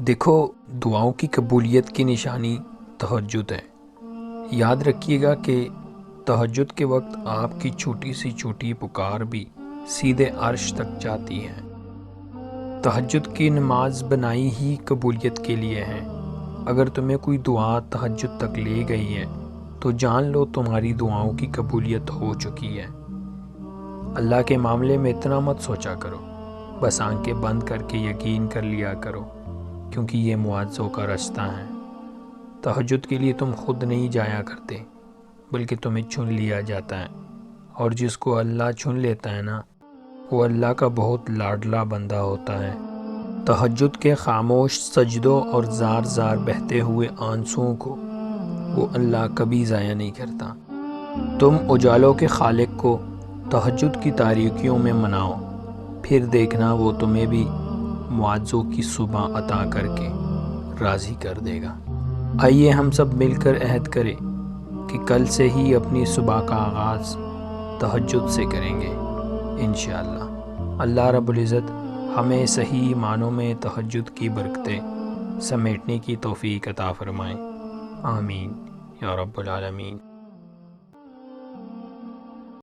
دیکھو، دعاؤں کی قبولیت کی نشانی تہجد ہے۔ یاد رکھیے گا کہ تہجد کے وقت آپ کی چھوٹی سی چھوٹی پکار بھی سیدھے عرش تک جاتی ہے۔ تہجد کی نماز بنائی ہی قبولیت کے لیے ہے۔ اگر تمہیں کوئی دعا تہجد تک لے گئی ہے تو جان لو تمہاری دعاؤں کی قبولیت ہو چکی ہے۔ اللہ کے معاملے میں اتنا مت سوچا کرو، بس آنکھیں بند کر کے یقین کر لیا کرو، کیونکہ یہ معجزوں کا رستہ ہے۔ تہجد کے لیے تم خود نہیں جایا کرتے، بلکہ تمہیں چن لیا جاتا ہے، اور جس کو اللہ چن لیتا ہے نا، وہ اللہ کا بہت لاڈلا بندہ ہوتا ہے۔ تہجد کے خاموش سجدوں اور زار زار بہتے ہوئے آنسوؤں کو وہ اللہ کبھی ضائع نہیں کرتا۔ تم اجالوں کے خالق کو تہجد کی تاریکیوں میں مناؤ، پھر دیکھنا وہ تمہیں بھی معجزوں کی صبح عطا کر کے راضی کر دے گا۔ آئیے ہم سب مل کر عہد کریں کہ کل سے ہی اپنی صبح کا آغاز تہجد سے کریں گے انشاءاللہ۔ اللہ رب العزت ہمیں صحیح معنوں میں تہجد کی برکتیں سمیٹنے کی توفیق عطا فرمائیں۔ آمین یا رب العالمین۔